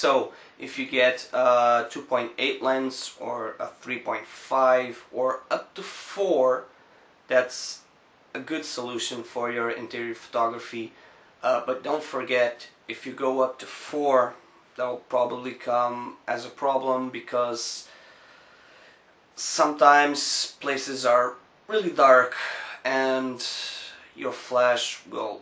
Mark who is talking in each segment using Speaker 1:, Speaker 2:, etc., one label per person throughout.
Speaker 1: So if you get a 2.8 lens or a 3.5 or up to 4, that's a good solution for your interior photography. But don't forget, if you go up to 4, that will probably come as a problem, because sometimes places are really dark and your flash will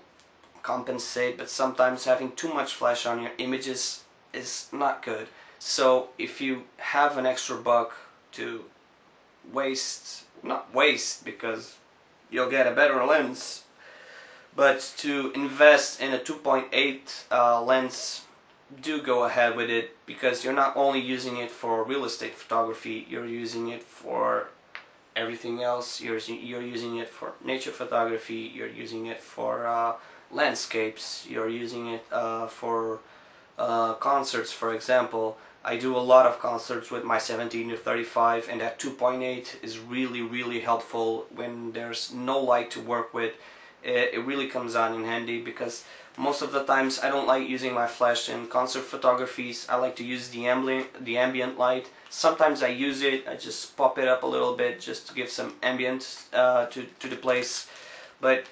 Speaker 1: compensate, but sometimes having too much flash on your images is not good. So if you have an extra buck to waste, not waste because you'll get a better lens, but to invest in a 2.8 lens, do go ahead with it, because you're not only using it for real estate photography, you're using it for everything else. You're using it for nature photography, you're using it for landscapes, you're using it for concerts, for example. I do a lot of concerts with my 17-35, and that 2.8 is really helpful when there's no light to work with. It really comes out in handy, because most of the times I don't like using my flash in concert photographies. I like to use the ambient light. Sometimes I use it, I just pop it up a little bit just to give some ambient to the place. But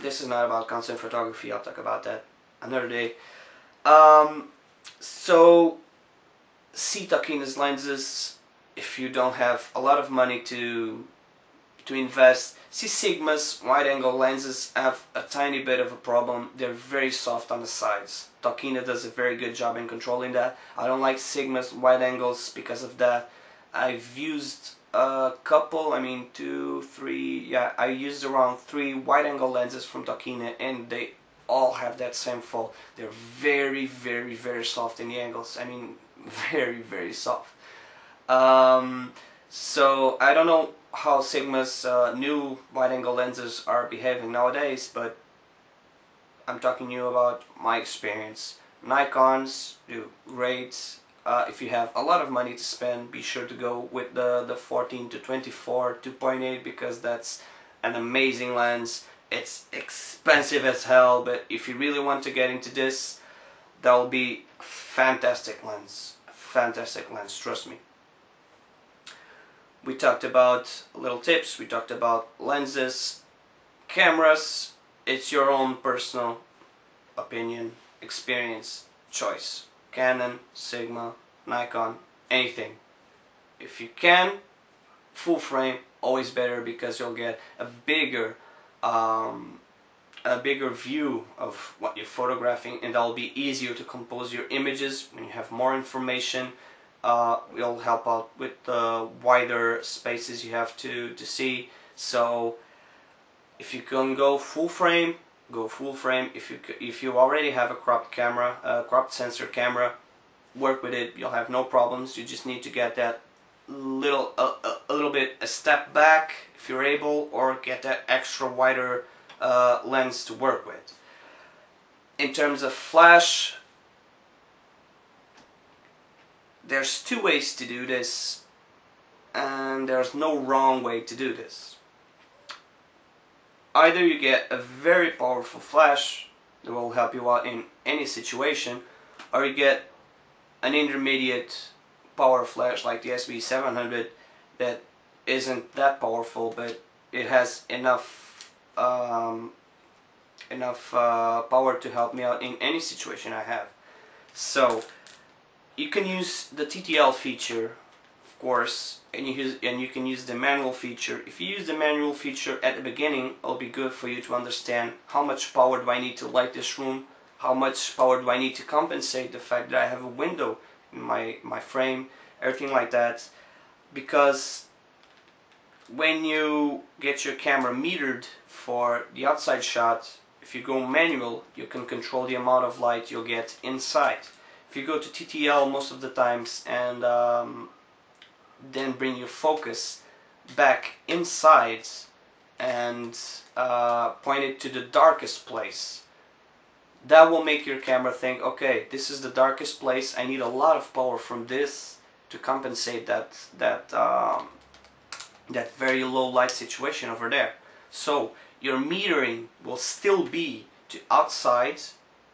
Speaker 1: this is not about concert photography. I'll talk about that another day. So see Takina's lenses if you don't have a lot of money to invest. See Sigma's wide-angle lenses have a tiny bit of a problem. They're very soft on the sides. Takina does a very good job in controlling that. I don't like Sigma's wide angles because of that. I've used a couple, I mean 2, 3, yeah, I used around 3 wide-angle lenses from Takina, and they all have that same fault. They're very soft in the angles. I mean, very soft. So I don't know how Sigma's new wide-angle lenses are behaving nowadays, but I'm talking to you about my experience. Nikon's do great. If you have a lot of money to spend, be sure to go with the 14-24 2.8, because that's an amazing lens. It's expensive as hell, but if you really want to get into this, that will be a fantastic lens. Fantastic lens, trust me. We talked about little tips, we talked about lenses, cameras. It's your own personal opinion, experience, choice. Canon, Sigma, Nikon, anything. If you can, full frame, always better, because you'll get a bigger view of what you're photographing, and that'll be easier to compose your images when you have more information. It'll help out with the wider spaces you have to see. So if you can go full frame, go full frame. If you already have a cropped camera, a cropped sensor camera, work with it. You'll have no problems. You just need to get that little a step back if you're able, or get that extra wider lens to work with. In terms of flash, there's 2 ways to do this, and there's no wrong way to do this. Either you get a very powerful flash that will help you out in any situation, or you get an intermediate power flash like the SB700 that isn't that powerful, but it has enough power to help me out in any situation I have. So you can use the TTL feature, of course, and you can use the manual feature. If you use the manual feature at the beginning, it'll be good for you to understand how much power do I need to light this room, how much power do I need to compensate the fact that I have a window in my frame, everything like that. Because when you get your camera metered for the outside shot, if you go manual, you can control the amount of light you'll get inside. If you go to TTL most of the times and then bring your focus back inside and point it to the darkest place, that will make your camera think, okay, this is the darkest place, I need a lot of power from this to compensate that very low light situation over there. So your metering will still be to outside,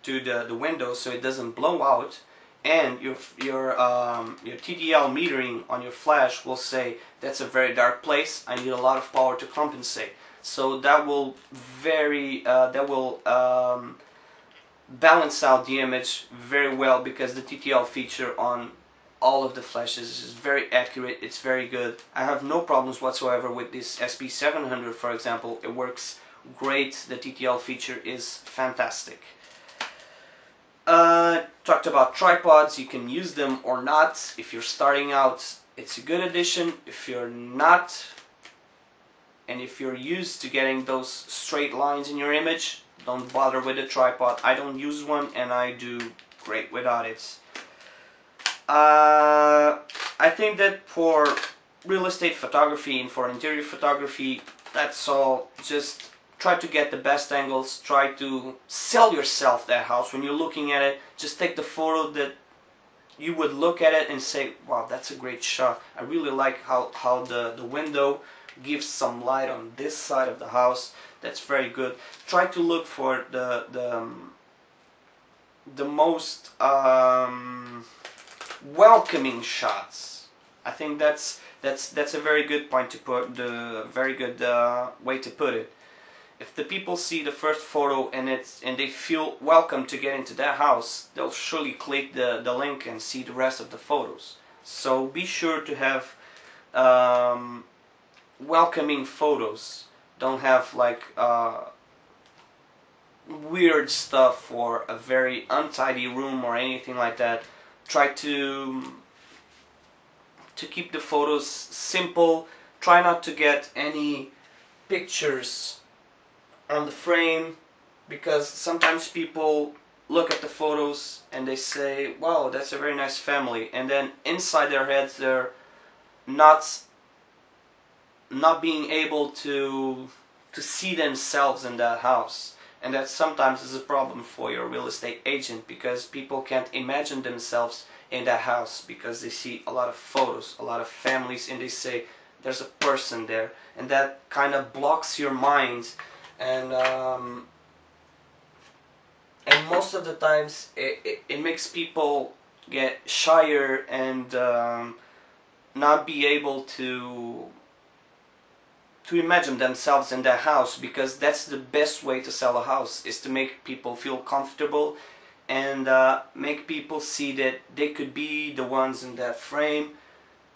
Speaker 1: to the window, so it doesn't blow out, and your TTL metering on your flash will say that's a very dark place, I need a lot of power to compensate. So that will balance out the image very well, because the TTL feature on all of the flashes is very accurate, it's very good. I have no problems whatsoever with this SP700, for example. It works great, the TTL feature is fantastic. Talked about tripods, you can use them or not. If you're starting out, it's a good addition. If you're not, and if you're used to getting those straight lines in your image, don't bother with a tripod. I don't use one and I do great without it. I think that for real estate photography and for interior photography, that's all. Just try to get the best angles, try to sell yourself that house. When you're looking at it, just take the photo that you would look at it and say, wow, that's a great shot. I really like how the window gives some light on this side of the house. That's very good. Try to look for the most welcoming shots. I think that's a very good point to put, the very good way to put it. If the people see the first photo and they feel welcome to get into that house, they'll surely click the link and see the rest of the photos. So be sure to have welcoming photos. Don't have like weird stuff or a very untidy room or anything like that. Try to keep the photos simple. Try not to get any pictures on the frame, because sometimes people look at the photos and they say, wow, that's a very nice family, and then inside their heads they're not being able to see themselves in that house. And that sometimes is a problem for your real estate agent, because people can't imagine themselves in that house because they see a lot of photos, a lot of families, and they say there's a person there, and that kind of blocks your mind. And most of the times it makes people get shyer and not be able to imagine themselves in that house, because that's the best way to sell a house, is to make people feel comfortable and make people see that they could be the ones in that frame,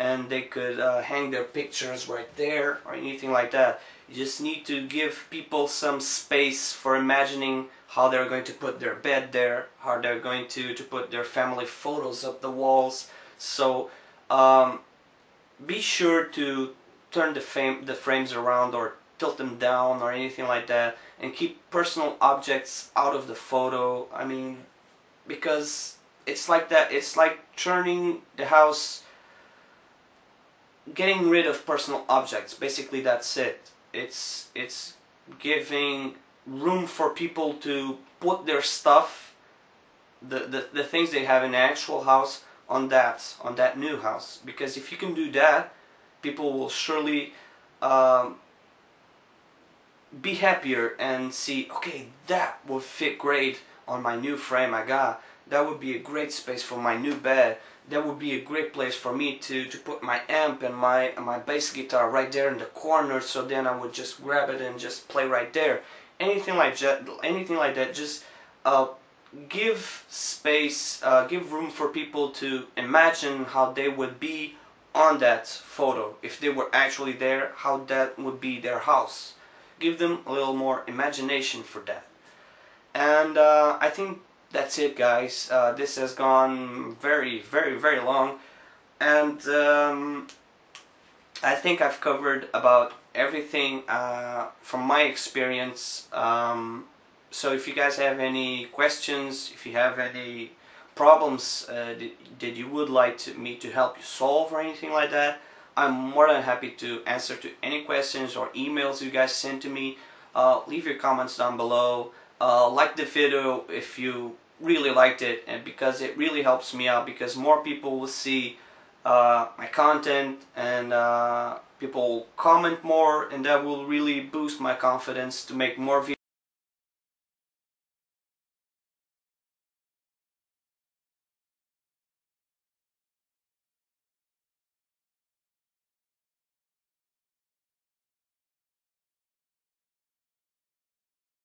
Speaker 1: and they could hang their pictures right there or anything like that. You just need to give people some space for imagining how they're going to put their bed there, how they're going to put their family photos up the walls. So be sure to turn the frames around or tilt them down or anything like that, and keep personal objects out of the photo. I mean, because it's like that. It's like turning the house, getting rid of personal objects. Basically, that's it. It's giving room for people to put their stuff, the things they have in the actual house, on that new house. Because if you can do that, people will surely be happier and see, okay, that would fit great on my new frame I got. That would be a great space for my new bed. That would be a great place for me to put my amp and my bass guitar right there in the corner, so then I would just grab it and just play right there. Anything like that, just give space, give room for people to imagine how they would be on that photo. If they were actually there, how that would be their house. Give them a little more imagination for that. And I think that's it, guys. This has gone very, very, very long, and I think I've covered about everything from my experience. So if you guys have any questions, if you have any problems that you would like me to help you solve or anything like that, I'm more than happy to answer to any questions or emails you guys send to me. Leave your comments down below. Like the video if you really liked it, and because it really helps me out, because more people will see my content, and people will comment more, and that will really boost my confidence to make more videos.